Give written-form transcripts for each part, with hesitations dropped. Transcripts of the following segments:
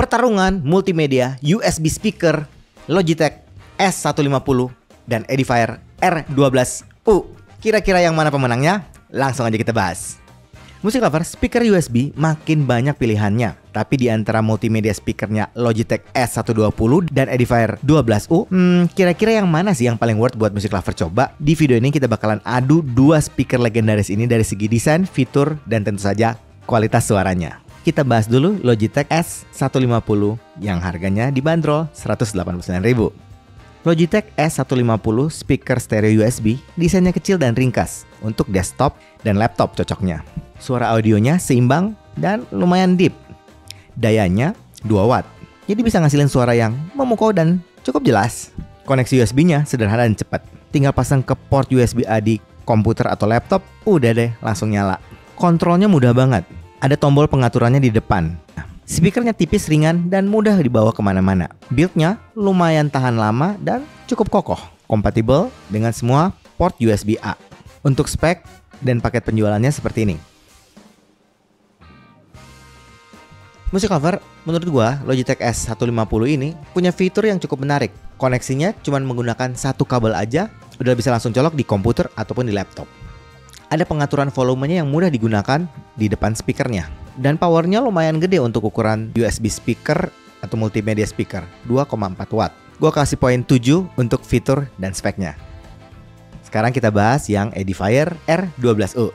Pertarungan multimedia USB speaker Logitech S150 dan Edifier R12U. Kira-kira yang mana pemenangnya? Langsung aja kita bahas. Musik lover, speaker USB makin banyak pilihannya. Tapi di antara multimedia speakernya Logitech S120 dan Edifier 12U, kira-kira yang mana sih yang paling worth buat musik lover coba? Di video ini kita bakalan adu dua speaker legendaris ini dari segi desain, fitur, dan tentu saja kualitas suaranya. Kita bahas dulu Logitech S150 yang harganya dibanderol Rp189.000. Logitech S150 speaker stereo USB, desainnya kecil dan ringkas untuk desktop dan laptop cocoknya. Suara audionya seimbang dan lumayan deep. Dayanya 2 watt, jadi bisa ngasilin suara yang memukau dan cukup jelas. Koneksi USB-nya sederhana dan cepat. Tinggal pasang ke port USB-A di komputer atau laptop, udah deh langsung nyala. Kontrolnya mudah banget. Ada tombol pengaturannya di depan. Speakernya tipis, ringan, dan mudah dibawa kemana-mana. Build-nya lumayan tahan lama dan cukup kokoh. Kompatibel dengan semua port USB-A. Untuk spek dan paket penjualannya seperti ini. Musik lover, menurut gua Logitech S150 ini punya fitur yang cukup menarik. Koneksinya cuma menggunakan satu kabel aja, udah bisa langsung colok di komputer ataupun di laptop. Ada pengaturan volumenya yang mudah digunakan di depan speakernya. Dan powernya lumayan gede untuk ukuran USB speaker atau multimedia speaker, 2,4 watt. Gua kasih poin 7 untuk fitur dan speknya. Sekarang kita bahas yang Edifier R12U.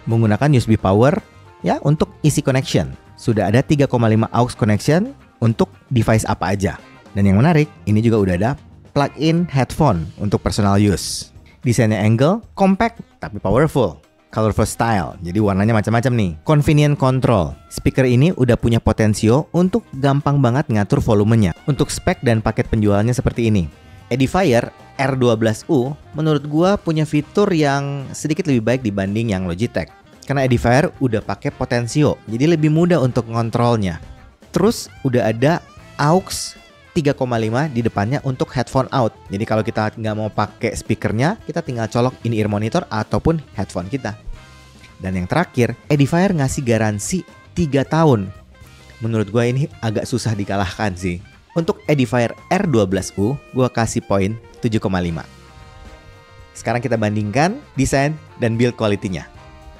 Menggunakan USB power ya untuk isi connection. Sudah ada 3,5 aux connection untuk device apa aja. Dan yang menarik, ini juga udah ada plug-in headphone untuk personal use. Desainnya angle, compact, tapi powerful. Colorful style, jadi warnanya macam-macam nih. Convenient control. Speaker ini udah punya potensio untuk gampang banget ngatur volumenya. Untuk spek dan paket penjualannya seperti ini. Edifier R12U menurut gua punya fitur yang sedikit lebih baik dibanding yang Logitech. Karena Edifier udah pakai potensio, jadi lebih mudah untuk ngontrolnya. Terus udah ada aux 3,5 di depannya untuk headphone out. Jadi kalau kita nggak mau pakai speakernya, kita tinggal colok in-ear monitor ataupun headphone kita. Dan yang terakhir, Edifier ngasih garansi 3 tahun. Menurut gue ini agak susah dikalahkan sih. Untuk Edifier R12U, gue kasih poin 7,5. Sekarang kita bandingkan desain dan build quality-nya.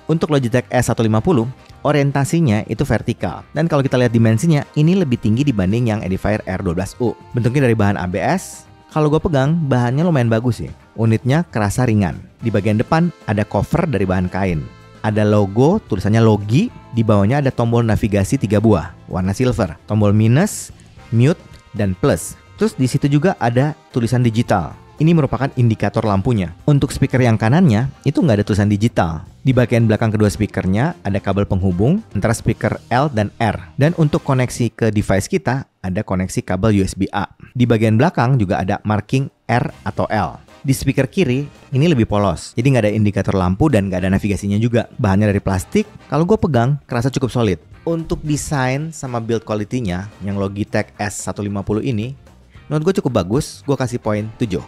Untuk Logitech S150, orientasinya itu vertikal. Dan kalau kita lihat dimensinya, ini lebih tinggi dibanding yang Edifier R12U. Bentuknya dari bahan ABS. Kalau gue pegang, bahannya lumayan bagus sih. Unitnya kerasa ringan. Di bagian depan ada cover dari bahan kain. Ada logo, tulisannya Logi. Di bawahnya ada tombol navigasi 3 buah, warna silver. Tombol minus, mute, dan plus. Terus di situ juga ada tulisan digital. Ini merupakan indikator lampunya. Untuk speaker yang kanannya, itu nggak ada tulisan digital. Di bagian belakang kedua speakernya, ada kabel penghubung antara speaker L dan R. Dan untuk koneksi ke device kita, ada koneksi kabel USB-A. Di bagian belakang juga ada marking R atau L. Di speaker kiri, ini lebih polos. Jadi nggak ada indikator lampu dan nggak ada navigasinya juga. Bahannya dari plastik, kalau gue pegang, kerasa cukup solid. Untuk desain sama build quality-nya, yang Logitech S150 ini, menurut gue cukup bagus, gue kasih poin 7.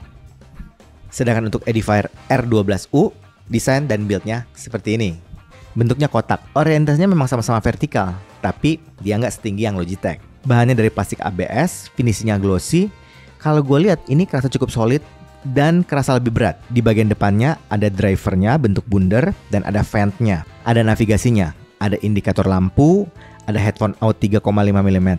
Sedangkan untuk Edifier R12U, desain dan build-nya seperti ini. Bentuknya kotak, orientasinya memang sama-sama vertikal, tapi dia nggak setinggi yang Logitech. Bahannya dari plastik ABS, finishingnya glossy. Kalau gue lihat ini kerasa cukup solid dan kerasa lebih berat. Di bagian depannya ada drivernya bentuk bundar dan ada ventnya. Ada navigasinya, ada indikator lampu, ada headphone out 3,5 mm,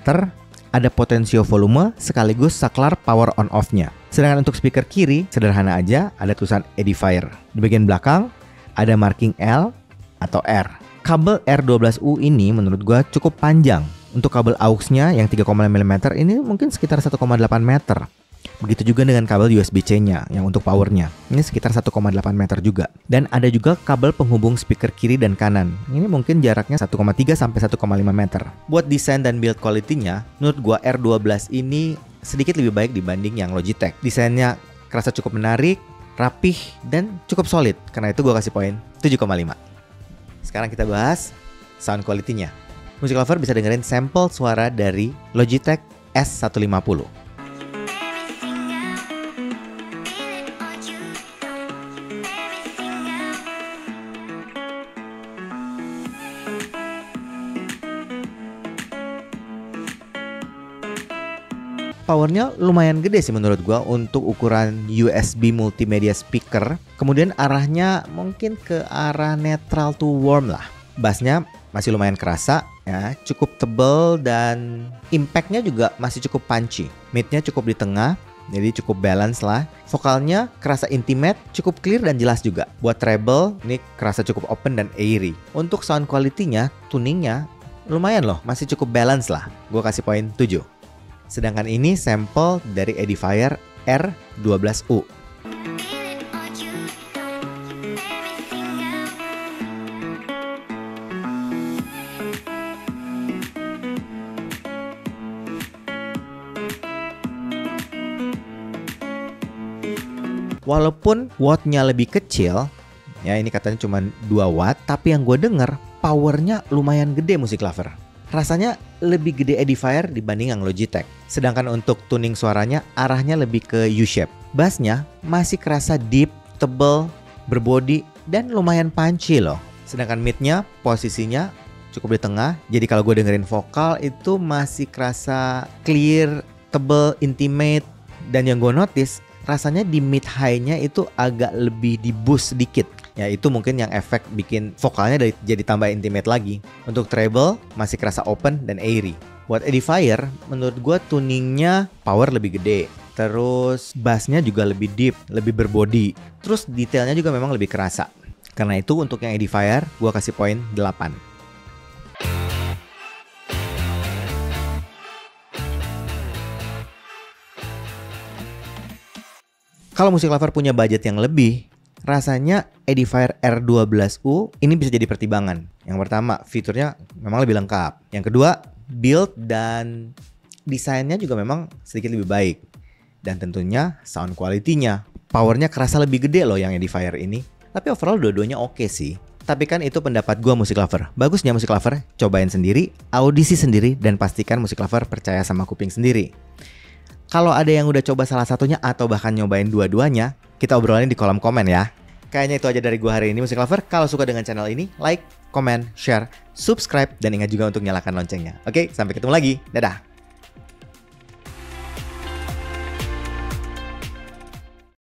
ada potensio volume sekaligus saklar power on off-nya. Sedangkan untuk speaker kiri, sederhana aja, ada tulisan Edifier. Di bagian belakang, ada marking L atau R. Kabel R12U ini menurut gua cukup panjang. Untuk kabel aux-nya yang 3,5 mm ini mungkin sekitar 1,8 meter. Begitu juga dengan kabel USB-C-nya yang untuk powernya. Ini sekitar 1,8 meter juga. Dan ada juga kabel penghubung speaker kiri dan kanan. Ini mungkin jaraknya 1,3 sampai 1,5 meter. Buat desain dan build quality-nya, menurut gua R12 ini sedikit lebih baik dibanding yang Logitech. Desainnya kerasa cukup menarik, rapih, dan cukup solid. Karena itu gue kasih poin 7,5. Sekarang kita bahas sound quality-nya. Musik lover bisa dengerin sampel suara dari Logitech S150. powernya lumayan gede sih menurut gua untuk ukuran USB multimedia speaker. Kemudian arahnya mungkin ke arah netral to warm lah. Bassnya masih lumayan kerasa ya, cukup tebel dan impactnya juga masih cukup punchy. Midnya cukup di tengah, jadi cukup balance lah. Vokalnya kerasa intimate, cukup clear dan jelas juga. Buat treble, ini kerasa cukup open dan airy. Untuk sound quality-nya, tuningnya lumayan loh, masih cukup balance lah. Gue kasih poin 7. Sedangkan ini sampel dari Edifier R12U. Walaupun wattnya lebih kecil, ya ini katanya cuma 2 watt, tapi yang gue denger powernya lumayan gede Music Lover. Rasanya lebih gede Edifier dibanding yang Logitech. Sedangkan untuk tuning suaranya arahnya lebih ke U-shape. Bassnya masih kerasa deep, tebel, berbody, dan lumayan punchy loh. Sedangkan midnya posisinya cukup di tengah. Jadi kalau gue dengerin vokal itu masih kerasa clear, tebel, intimate. Dan yang gue notice rasanya di mid high-nya itu agak lebih di boost sedikit. Ya itu mungkin yang efek bikin vokalnya jadi tambah intimate lagi. Untuk treble masih kerasa open dan airy. Buat Edifier menurut gue tuningnya power lebih gede. Terus bassnya juga lebih deep, lebih berbody. Terus detailnya juga memang lebih kerasa. Karena itu untuk yang Edifier gue kasih poin 8. Kalau Music Lover punya budget yang lebih, rasanya Edifier R12U ini bisa jadi pertimbangan. Yang pertama, fiturnya memang lebih lengkap. Yang kedua, build dan desainnya juga memang sedikit lebih baik. Dan tentunya sound quality-nya, powernya kerasa lebih gede loh yang Edifier ini. Tapi overall dua-duanya oke sih. Tapi kan itu pendapat gue Music Lover. Bagusnya Music Lover, cobain sendiri, audisi sendiri, dan pastikan Music Lover percaya sama kuping sendiri. Kalau ada yang udah coba salah satunya atau bahkan nyobain dua-duanya, kita obrolin di kolom komen ya. Kayaknya itu aja dari gua hari ini Music Lover. Kalau suka dengan channel ini, like, comment, share, subscribe, dan ingat juga untuk nyalakan loncengnya. Oke, sampai ketemu lagi. Dadah!